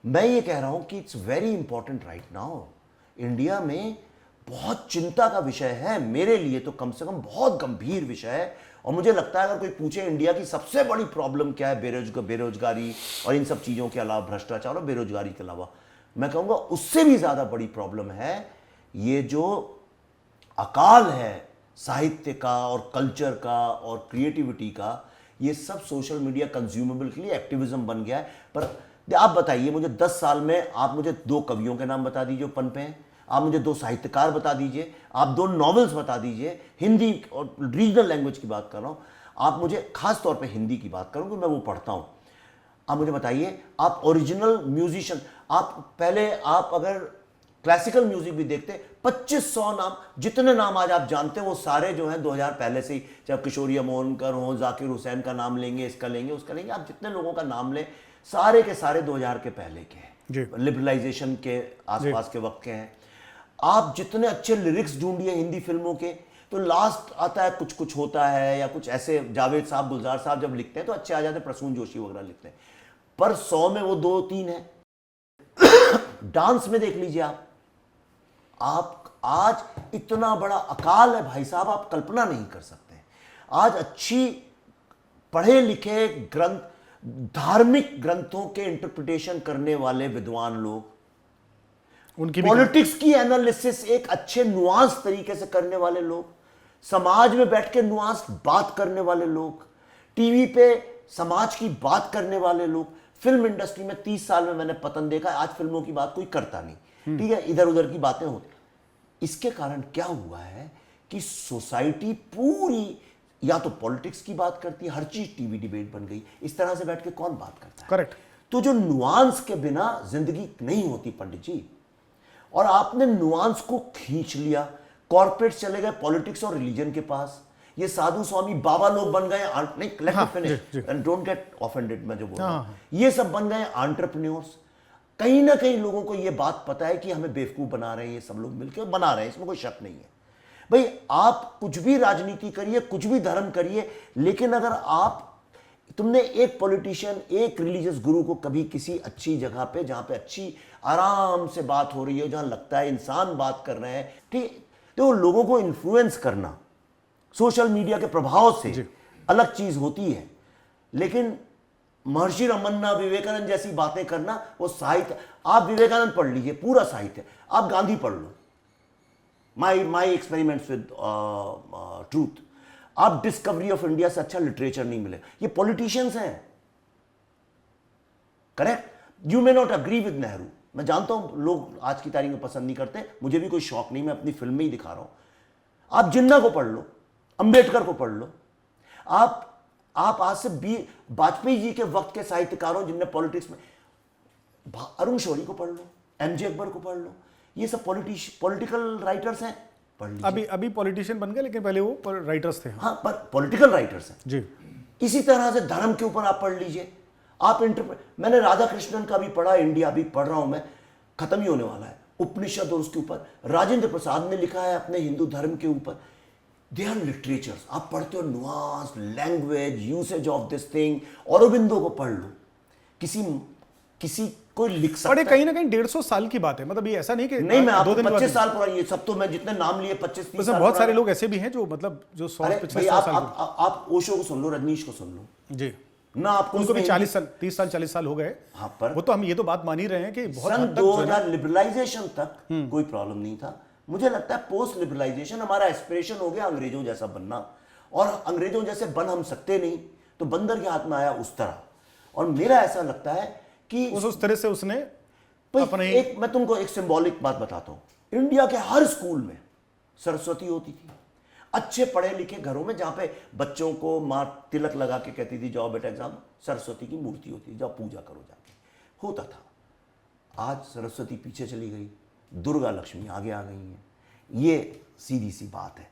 मैं ये कह रहा हूं कि it's very important right now. India में बहुत चिंता का विषय है, मेरे लिए तो कम से कम बहुत गंभीर विषय है। और मुझे लगता है अगर कोई पूछे इंडिया की सबसे बड़ी प्रॉब्लम क्या है, बेरोजगारी और इन सब चीज़ों के अलावा, भ्रष्टाचार और बेरोजगारी के अलावा, मैं कहूँगा उससे भी ज़्यादा बड़ी प्रॉब्लम है ये जो अकाल है साहित्य का और कल्चर का और क्रिएटिविटी का। ये सब सोशल मीडिया कंज्यूमेबल के लिए एक्टिविज्म बन गया है। पर आप बताइए मुझे 10 साल में आप मुझे 2 कवियों के नाम बता दीजिए पनपे हैं, आप मुझे 2 साहित्यकार बता दीजिए, आप 2 नॉवेल्स बता दीजिए, हिंदी और रीजनल लैंग्वेज की बात कर रहा हूँ, आप मुझे खास तौर पे हिंदी की बात करूँ क्योंकि मैं वो पढ़ता हूँ। आप मुझे बताइए, आप ओरिजिनल म्यूजिशियन, आप पहले आप अगर क्लासिकल म्यूजिक भी देखते 2500 नाम, जितने नाम आज आप जानते हैं वो सारे जो हैं 2000 पहले से ही, चाहे किशोरी मोहनकर हो, जाकिर हुसैन का नाम लेंगे, इसका लेंगे, उसका लेंगे, आप जितने लोगों का नाम लें सारे के सारे 2000 के पहले के हैं, लिबरलाइजेशन के आसपास के वक्त के हैं। आप जितने अच्छे लिरिक्स ढूंढिए हिंदी फिल्मों के, तो लास्ट आता है कुछ कुछ होता है या कुछ ऐसे, जावेद साहब, गुलजार साहब जब लिखते हैं तो अच्छे आ जाते हैं, प्रसून जोशी वगैरह लिखते हैं, पर 100 में वो 2-3 है। डांस में देख लीजिए आप आज इतना बड़ा अकाल है भाई साहब, आप कल्पना नहीं कर सकते। आज अच्छी पढ़े लिखे ग्रंथ, धार्मिक ग्रंथों के इंटरप्रिटेशन करने वाले विद्वान लोग, उनकी पॉलिटिक्स की एनालिसिस एक अच्छे नुआंस तरीके से करने वाले लोग, समाज में बैठ के नुआंस बात करने वाले लोग, टीवी पे समाज की बात करने वाले लोग। फिल्म इंडस्ट्री में 30 साल में मैंने पतन देखा, आज फिल्मों की बात कोई करता नहीं, ठीक है, इधर उधर की बातें होती। इसके कारण क्या हुआ है कि सोसाइटी पूरी या तो पॉलिटिक्स की बात करती है, हर चीज टीवी डिबेट बन गई, इस तरह से बैठ के कौन बात करता है? करेक्ट। तो जो नुआंस के बिना जिंदगी नहीं होती पंडित जी, और आपने नुआंस को खींच लिया, कॉर्पोरेट चले गए पॉलिटिक्स और रिलीजन के पास, ये साधु स्वामी बाबा लोग बन गए, नहीं let me finish and don't get offended, मैं जो बोल रहा हूं, ये सब बन गए एंटरप्रेन्योर्स। कहीं ना कहीं लोगों को ये बात पता है कि हमें बेवकूफ बना रहे हैं, ये सब लोग मिलकर बना रहे हैं, इसमें कोई शक नहीं है। भाई आप कुछ भी राजनीति करिए, कुछ भी धर्म करिए, लेकिन अगर तुमने एक पॉलिटिशियन, एक रिलीजियस गुरु को कभी किसी अच्छी जगह पे, जहां पे अच्छी आराम से बात हो रही है, जहां लगता है इंसान बात कर रहे हैं, ठीक, तो लोगों को इन्फ्लुएंस करना सोशल मीडिया के प्रभाव से अलग चीज होती है, लेकिन महर्षि रमन्ना, विवेकानंद जैसी बातें करना, वो साहित्य। आप विवेकानंद पढ़ लीजिए, पूरा साहित्य, आप गांधी पढ़ लो, माई एक्सपेरिमेंट्स विद ट्रूथ, आप डिस्कवरी ऑफ इंडिया से अच्छा लिटरेचर नहीं मिले। ये पॉलिटिशियंस हैं, correct. You may not agree with Nehru, मैं जानता हूं लोग आज की तारीख में पसंद नहीं करते, मुझे भी कोई शौक नहीं, मैं अपनी फिल्म में ही दिखा रहा हूं। आप जिन्ना को पढ़ लो, अंबेडकर को पढ़ लो, आप आज से वाजपेयी जी के वक्त के साहित्यकारों जिनने पॉलिटिक्स में, अरुण शौरी को पढ़ लो, एमजे अकबर को पढ़ लो, ये सब पॉलिटिकल राइटर्स हैं, पढ़ लीजिए। अभी पॉलिटिशियन बन गए, लेकिन पहले वो राइटर्स थे। हाँ, पर पॉलिटिकल राइटर्स हैं जी। इसी तरह से धर्म के ऊपर आप पढ़ लीजिए, आप मैंने राधा कृष्णन का भी पढ़ा, इंडिया भी पढ़ रहा हूं मैं, खत्म ही होने वाला है, उपनिषद और उसके ऊपर राजेंद्र प्रसाद ने लिखा है अपने हिंदू धर्म के ऊपर। दे आर लिटरेचर्स, आप पढ़ते हो nuance, language, usage of this thing. Aurobindo को पढ़ लो, किसी कोई लिख सकता है, कहीं ना कहीं 150 साल की बात है, मतलब ये ऐसा नहीं कि नहीं, मैं आपको 25 साल पुरानी, ये सब तो मैं जितने नाम लिए 25-30 साल, बहुत सारे लोग ऐसे भी हैं जो मतलब जो 100-150 साल। आप ओशो को सुन लो, रजनीश को सुन लो जी ना, आपको उनको भी 40 साल 30 साल 40 साल हो गए। हाँ, पर वो तो हम ये तो बात मान ही रहे हैं कि बहुत सन हद तक 2000 लिबरलाइजेशन तक कोई प्रॉब्लम नहीं था। मुझे लगता है पोस्ट लिबरलाइजेशन हमारा एस्पिरेशन हो गया अंग्रेजों जैसा बनना, और अंग्रेजों जैसे बन हम सकते नहीं, तो बंदर के हाथ में आया उस तरह। और मेरा ऐसा लगता है कि उस तरह से उसने मैं तुमको एक सिंबॉलिक बात बताता हूं, इंडिया के हर स्कूल में सरस्वती होती थी, अच्छे पढ़े लिखे घरों में, जहां पे बच्चों को माँ तिलक लगा के कहती थी जाओ बेटा एग्जाम, सरस्वती की मूर्ति होती थी, जाओ पूजा करो जाके, होता था। आज सरस्वती पीछे चली गई, दुर्गा लक्ष्मी आगे आ गई हैं, ये सीधी सी बात है।